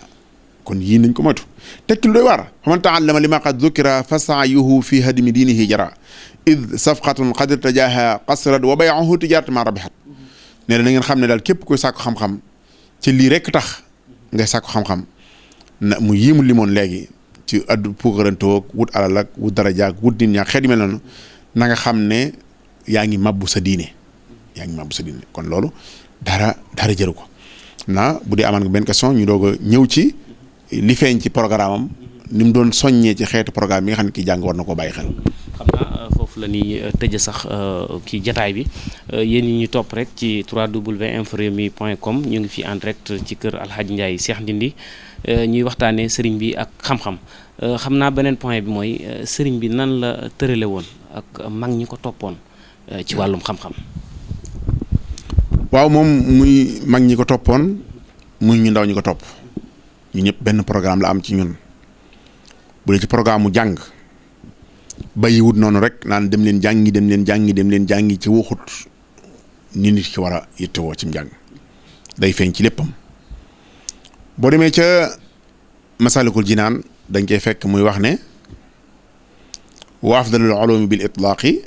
kon yii nañ ko moytu tekki lu doy waar faman ta'allama lima qad dhukira fa sa'yuhu fi hadmi dinihi jara id safqatun qad tajaha qasrat wa bay'uhu tijaratan ma rabihat nee na ngeen xam ne daal képp koy sàkku xam-xam ci lii rek tax ngay sàkku xam-xam na mu yiimu limoon léegi ci addu puukarantoog wut alal ak wut daraja ak wut nit ñaa xeet yu mel noonu na nga xam ne yaa ngi mabbu sa diine kon loolu dara jëru ko na bu dee amaan nga benn question ñu doog a ñëw ci li feeñ ci programme am ni mu doon soññee ci xeetu programme bi nga xam ne kii jàng war na koo bàyyi xel. xam naa foofu la ñuy tëjee sax kii jataay bi yéen ñi ñu topp rek ci www.infrewmi.com ñu ngi fi en direct ci kër Alhaji Ndiaye Cheikh Ndindi ñuy waxtaanee sëriñ bi ak xam-xam xam naa beneen point bi mooy sëriñ bi nan la tërale woon ak mag ñi ko toppoon ci wàllum xam-xam. waaw moom muy mag ñi ko toppoon muy ñu ndaw ñi ko topp ñu ñëpp benn programme la am ci ñun bu dee ci programme mu jàng bàyyiwut noonu rek naan dem leen jàngi ci waxut ni nit ki war a yittewoo ci njàng day feeñ ci léppam boo demee ca masalikul jinaan dañ koy fekk muy wax ne wa afdalul ulumi bil itlaaqi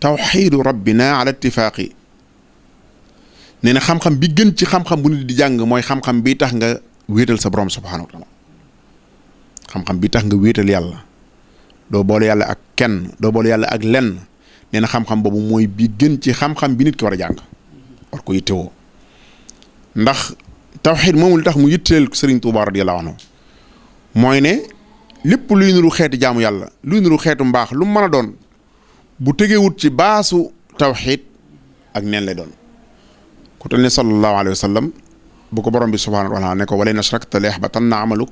tawxiidu rabbina ala ittifaaqi nee na xam-xam bi gën ci xam-xam bu nit di jàng mooy xam-xam bi tax nga wéetal sa borom subhaanahu wa taala xam-xam bi tax nga wéetal yàlla doo boole yàlla ak kenn doo boole yàlla ak lenn nee na xam-xam boobu mooy bi gën ci xam-xam bi nit ki war a jàng war ko yittewoo ndax tawxiid moomu li tax mu yitteel Sëriñ Tuubaa radiyallaahu anhu mooy ne lépp luy nuru xeeti jaamu yàlla luy nuru xeetu mbaax lu mu mën a doon bu tegewut ci baasu tawxiid ak neen lay doon ku tal ne sallallahu alayhi wa sallam bu ko borom bi subhaanahu wa taala ne ko wala in ashrakta la yaxbatanna amaluk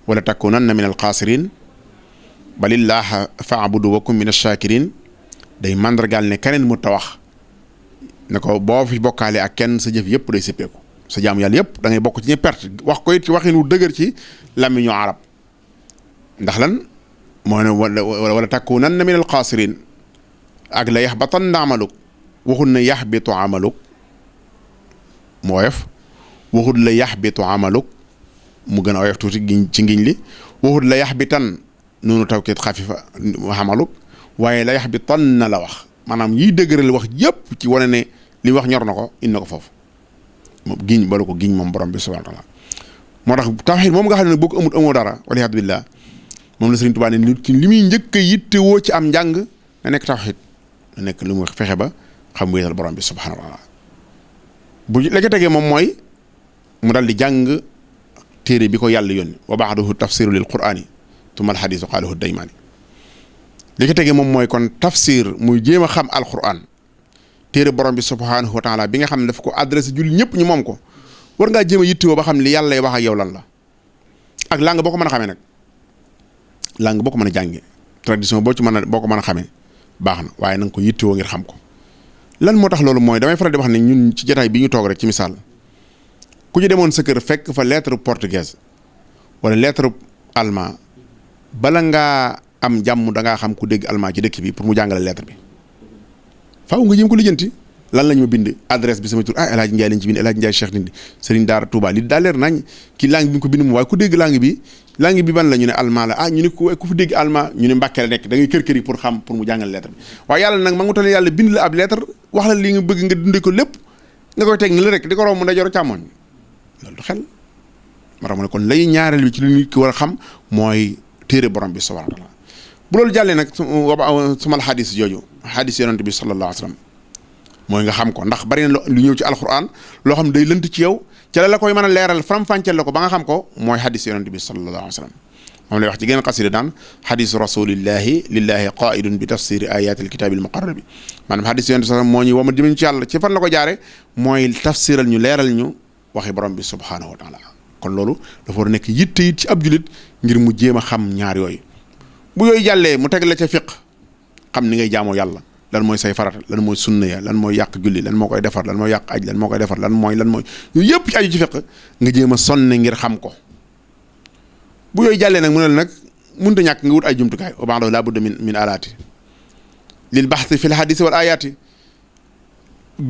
wala takunanna min alxaasirin balillaaha fa'budu wa kun min ash-shakirin day mandargaal ne keneen mu ta wax ne ko boo fi bokkaale ak kenn sa jëf yëpp day sëppeeku sa jaamu yàlla yëpp da ngay bokk ci ñi perte wax ko it ci waxin wu dëgër ci làmmiñu arab ndax lan moo ne wala takunanna min alxaasirin ak la yaxbatanna amaluk waxul ne yaxbitu amaluk mu oyof waxut la yaxbitu amaluk mu gën a oyof tuuti giñ ci ngiñ li waxut la yaxbitan noonu tawkiit xafifa amaluk waaye la yaxbitan na la wax maanaam yiy dëgëral wax yëpp ci wane ne li wax ñor na ko indi na ko foofu moom giñ bala ko giñ moom borom bi subhaanahu wa taala moo tax tawxiid moom nga xam ne boo ko amoo dara waliyaadu billah moom la Sëriñ Tuubaa ne nit ki li muy njëkk a yittewoo ci am njàng na nekk tawxiid na nekk lu mu fexe ba xam wéetal borom bi subhaanahu wa taala bu la ca tegee moom mooy mu dal di jàng téere bi ko yàlla yónni wa ba'dahu tafsiru lil qur'ani tuma al hadisu qaalahu daymaani li ca tegee moom mooy kon tafsir muy jéem a xam alquran téere borom bi subhaanahu wa taala bi nga xam ne dafa ko adressé julli ñëpp ñu moom ko war ngaa jéem a yittewoo ba xam li yàlla lay wax ak yow lan la ak langue boo ko mën a xamee nag langue boo ko mën a jàngee tradition boo ko mën a xamee baax na waaye na nga ko yittewoo ngir xam ko lan moo tax loolu mooy damay faral di wax ne ñun ci jotaay bi ñu toog rek ci misaal ku ñu demoon sa kër fekk fa lettre portugaise wala lettre allemand bala ngaa am jàmm da ngaa xam ku dégg allemand ci dëkk bi pour mu jàngale lettre bi faaw nga jéem ko lijjanti lan lañ ma bind adresse bi sama tur El Hadj Ndiaye lañ ci bind El Hadj Ndiaye Cheikh Ndindi Serigne Daara Touba li daa leer nañ ki langue bi nga ko bind mu waaye ku dégg langue bi ban la ñu ne allemand la ñu ne ku fi dégg allemand ñu ne Mbàkke la nekk da ngay kër-kër yi pour xam pour mu jàngal lettre bi waaye yàlla nag ma ngu tale yàlla bind la ab lettre wax la li nga bëgg nga dundee ko lépp nga koy teg ni la rek di ko romb ndeyjoor càmmoñ loolu du xel ma tax ma ne kon lay ñaareel bi ci li nit ki war a xam mooy téere borom bi subhaanahu wa taala bu loolu jàllee nag sumal xadis jooju xadis yonent bi sallallahu alayhi wa sallam mooy nga xam ko ndax bari na lu ñëw ci alquran loo xam ne day lënt ci yow ca la koy mën a leeral faram-fàcceel la ko ba nga xam ko mooy xadis yonent bi sallallahu alayhi wa sallam moom lay wax ci genn xasida daan xadisu rasulillahi lillahi qaidun bi tafsiri ayati alkitabi almuqarrabi maanaam xadis yonent bi sallam moo ñuy wama jëmeñ ci yàlla ci fan la ko jaare mooy tafsiral ñu leeral ñu waxi borom bi subhanahu wa taala kon loolu dafa war a nekk yitte it ci ab julit ngir mu jéem a xam ñaar yooyu bu yooyu jàllee mu teg la ca fiq xam ni ngay jaamoo yàlla lan mooy say farata lan mooy sunna ya lan mooy yàq julli lan moo koy defar lan mooy yàq aj lan moo koy defar lan mooy yooyu yëpp ci aju ci fiq nga jéem a sonne ngir xam ko bu yooyu jàllee nag mu ne la nag mënut a ñàkk nga wut ay jumtukaay wa ba'dahu laa budda min alaati lil baxthi fil hadisi wal ayaati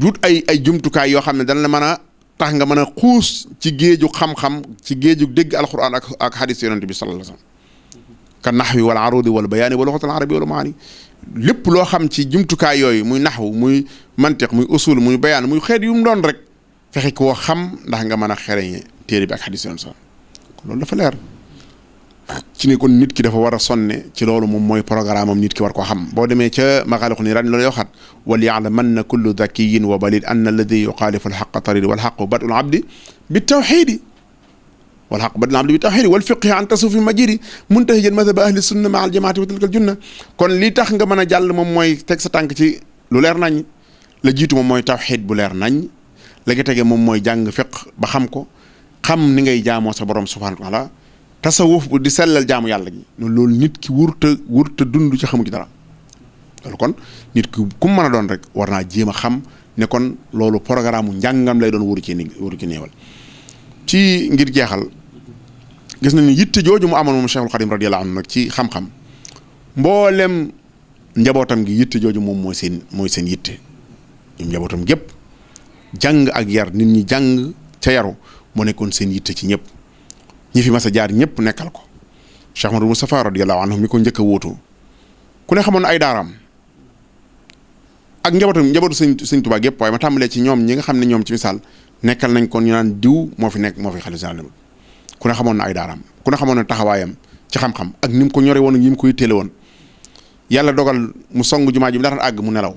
wut ay jumtukaay yoo xam ne dana la mën a tax nga mën a xuus ci géeju xam-xam ci géeju dégg alquran ak hadis yonent bi sallallahu alayhi wasallam kan naxwi wal arudi wal bayaani wal luxatil arabi wal maani lépp loo xam ci jumtukaay yooyu muy naxwu muy mantiq muy usul muy bayaan muy xeet yu mu doon rek fexe koo xam ndax nga mën a xereñe téere bi ak hadis yonent sallam kon loolu dafa leer ci ne kon nit ki dafa war a sonne ci loolu moom mooy programme am nit ki war koo xam boo demee ca maxaaliqu ni ran loolu yoo xat wal yaalamanna kullu dakiyin wa balid anna alladi yuxaalifu alxaqa tarid walxaqu badul abdi bi tawxidi walxaqu badul abdi bi tawxidi wal fiqhi an tasufi majiri muntahijan madhaba ahli sunna maa aljamaati wa tilka aljunna kon li tax nga mën a jàll moom mooy teg sa tànk ci lu leer nañ la jiitu moom mooy tawxid bu leer nañ la nga tege moom mooy jàng fiq ba xam ko xam ni ngay jaamoo sa borom subhanahu wa taala tasawuf bu di sellal jaamu yàlla gi loolu nit ki wurta dund ci xamu ci dara loolu kon nit ki ku mu mën a doon rek war naa jéem a xam ne kon loolu programme mu njàngam lay doon wuru ci néewal ci ngir jeexal gis nañu yitte jooju mu amoon moom Cheikhul Khadim radiyallahu anhu nag ci xam-xam mboolem njabootam gi yitte jooju moom mooy seen yitte ñoom njabootam gépp jàng ak yar nit ñi jàng ca yaru moo nekkoon seen yitte ci ñëpp ñi fi mas a jaar ñëpp nekkal ko Cheikh Ahmadou Moustapha radiyallahu anhu mi ko njëkk a wóotu ku ne xamoon ay daaraam ak njabootu sëñ Tuubaa gépp waaye ma tàmbalee ci ñoom ñi nga xam ne ñoom ci misaal nekkal nañ kon ñu naan diw moo fi xalifa général ku ne xamoon na ay daaraam ku ne xamoon na taxawaayam ci xam-xam ak ni mu ko ñore woon ak ni mu koy téele woon yàlla dogal mu song jumaa ji bi daan àgg mu nelaw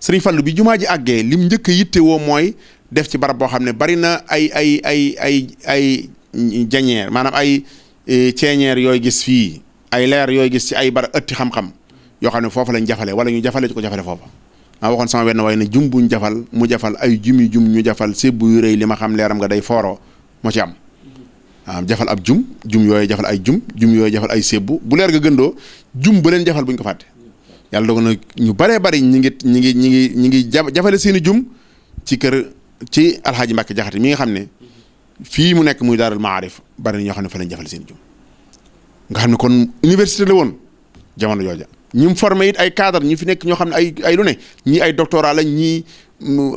Sëriñ Fallu bi jumaa ji àggee lim njëkk a yitte woo mooy def ci barab boo xam ne bari na ay jañeer maanaam ay ceeñeer yooyu gis fii ay leer yooyu gis ci ay bar ëtti xam-xam yoo xam ne foofu lañ jafale wala ñu jafale ci ko jafale foofa maa waxoon sama wenn waaye ne jum buñ jafal mu jafal ay jumi jum ñu jafal sébbu yu rëy li ma xam leeram nga day fooro moo ci am jafal ab jum yooyu jafal ay jum yooyu jafal ay sébbu bu leer nga gëndoo jum ba leen jafal buñ ko fàtte yàlla dogal na ñu baree bari ñi ngi jafale seeni jum ci kër ci alxaaji Mbàkke Jaxate mi nga xam ne fii mu nekk muy daaral maarif bari na ñoo xam ne fa lañ jafal seen jum nga xam ne kon université la woon jamono jooja ñi mu formé it ay cadre ñi fi nekk ñoo xam ne ay lu ne ñii ay doctorat lañ ñii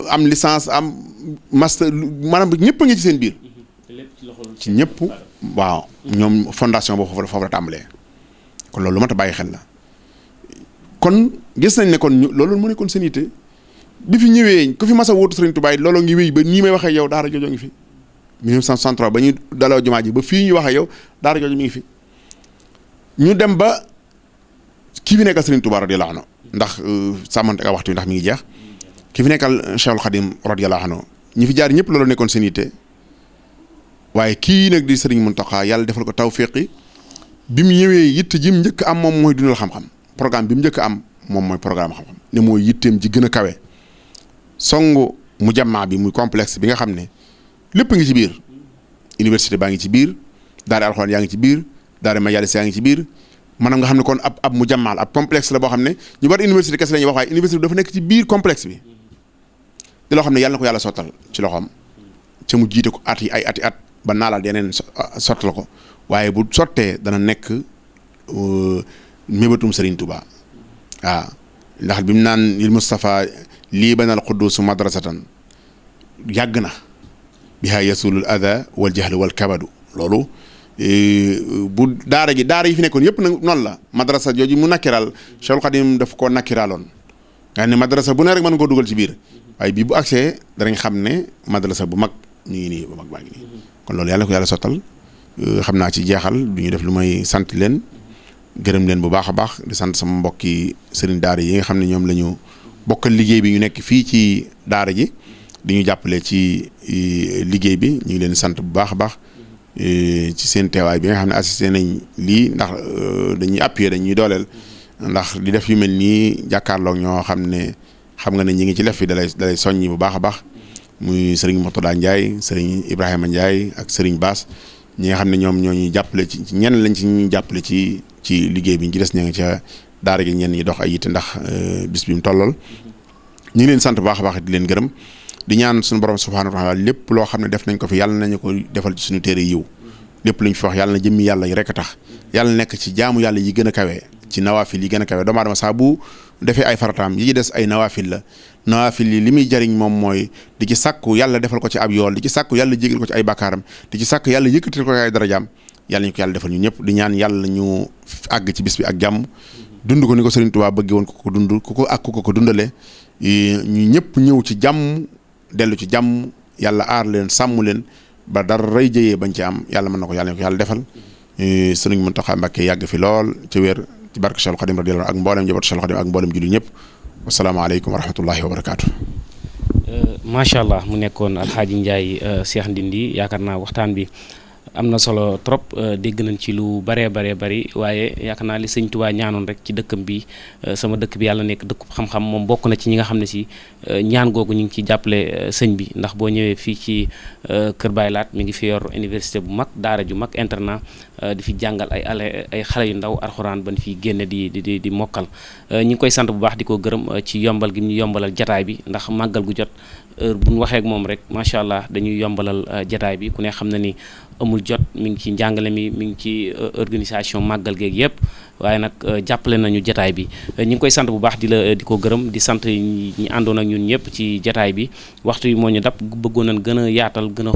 am licence am master maanaam ñëpp a ngi ci seen biir ci ñëpp waaw ñoom fondation boobu foofu la tàmbalee kon loolu lu mat a bàyyi xel la kon gis nañ ne kon loolu mu nekkoon seen yitte bi fi ñëwee ku fi mas a wóotu Sëriñ Tuubaa looloo ngi wéy ba nii may waxee yow daara joojo ngi fi 1963 ba ñu daloo jumaa ji ba fii ñu waxee yow daara jooju mi ngi fi ñu dem ba kii fi nekkal Sëriñ Tuubaa radiyallahu anhu ndax sàmmante ak waxtu ndax mi ngi jeex ki fi nekkal Cheikhul Khadim radiyallahu anhu ñi fi jaar ñëpp loolu nekkoon seen yitte waaye kii nag di Sëriñ Muntaxa yàlla defal ko tawfiqi bi mu ñëwee yitte ji mu njëkk am moom mooy dundal xam-xam programme bi mu njëkk am moom mooy programme xam-xam ne mooy yitteem ji gën a kawe songu mu jammaa bi muy complexe bi nga xam ne lépp ngi ci biir université baa ngi ci biir daara alxuraan yaa ngi ci biir daara majalis yaa ngi ci biir maanaam nga xam ne kon ab mu jammaal ab complexe la boo xam ne ñu bari université kese la ñuy wax waaye université bi dafa nekk ci biir complexe bi di loo xam ne yàlla na ko yàlla sottal ci loxoom ca mu jiite ko at yi ay ati at ba naalaal yeneen sottal ko waaye bu sottee dana nekk mébatum Serigne Touba waaw ndax bi mu naan il Moustapha lii banal quddus madrasatan yàgg na biha yasulul ada wal jahlu wal kabadu loolu bu daara yi fi nekkoon yëpp nag noonu la madrasa jooju mu nakkiral Cheikhul Khadim daf koo nakkiraloon nga ne madrasa bu ne rek mën nga koo dugal ci biir waaye bii bu agsee danañ xam ne madrasa bu mag ñu ngi nii bu mag baa ngi nii kon loolu yàlla ko yàlla sottal xam naa ci jeexal du ñu def lu may sant leen gërëm leen bu baax a baax di sant sama mbokki sëriñ daara yi nga xam ne ñoom la ñu bokkal liggéey bi ñu nekk fii ci daara ji di ñu jàppale ci liggéey bi ñu ngi leen di sant bu baax a baax ci seen teewaay bi nga xam ne assisté nañ lii ndax dañuy appuyer dañuy dooleel ndax di def yu mel nii jàkkaarloog ñoo xam ne xam nga ne ñi ngi ci lef fi dalay soññi bu baax a baax muy sëriñ Mourtada Ndiaye sëriñ Ibrahima Ndiaye ak sëriñ Bass ñi nga xam ne ñoom ñoo ñuy jàppale ci ñenn lañ ci ñuy jàppale ci liggéey bi ñu ci des ña nga ca daara gi ñenn ñi dox ay yitte ndax bis bi mu tollal ñu ngi leen sant bu baax a baax di leen gërëm di ñaan suñu borom subhaanahu wa taala lépp loo xam ne def nañ ko fi yàlla nañu ko defal ci suñu téere yiw lépp luñ fi wax yàlla na jëmmi yàlla yi rek a tax yàlla nekk ci jaamu yàlla yi gën a kawe ci nawaafil yi gën a kawe doomu aadama saa bu defee ay farataam yi des ay nawaafil la nawaafil yi li muy jariñ moom mooy di ci sàkku yàlla defal ko ci ab yool di ci sàkku yàlla jégal ko ci ay bàkkaaram di ci sàkku yàlla yëkkatil ko ci ay darajaam yàlla ñu ko yàlla defal ñu ñëpp di ñaan yàlla ñu àgg ci bis bi ak jàmm dund ko ni ko Sëriñ Tuubaa bëgge woon ko dund ku ko dundale ñu ñëpp ñëw ci jàmm dellu ci jàmm yàlla aar leen sàmm leen ba dara rey jëyee bañ ci am yàlla mën na ko yàlla ñu ko yàlla defal Sëriñ Muntaxa Mbàkke yàgg fi lool ci wér ci barke Cheikhul Khadim radiyallahu ak mboolem njabootu Cheikhul Khadim ak mboolem jullit ñëpp wasalaamaaleykum wa rahmatullahi wa barakaatu. macha allah mu nekkoon Alxaaji Ndiaye Cheikh Ndindi yaakaar naa waxtaan bi am na solo trop dégg nañ ci lu baree bari waaye yaakaar naa li sëñ Tuubaa ñaanoon rek ci dëkkam bi sama dëkk bi yàlla nekk dëkkub xam-xam moom bokk na ci ñi nga xam ne si ñaan googu ñu ngi ciy jàppale sëñ bi ndax boo ñëwee fii ci Kër Baay Laat mi ngi fi yor université bu mag daara ju mag internat di fi jàngal ay xale yu ndaw alxuraan ban fi génne di mokkal ñu ngi koy sant bu baax di ko gërëm ci yombal gi ñu yombalal jataay bi ndax màggal gu jot heure bu ñu waxee ak moom rek macha allah dañuy yombalal jataay bi ku ne xam na ni amul jot mi ngi ci njàngale mi ngi ci organisation màggal geeg yëpp waaye nag jàppale nañu jataay bi ñu ngi koy sant bu baax di ko gërëm di sant ñi àndoon ak ñun ñëpp ci jataay bi waxtu yi moo ñu dab bëggoon nañ gën a yaatal gën a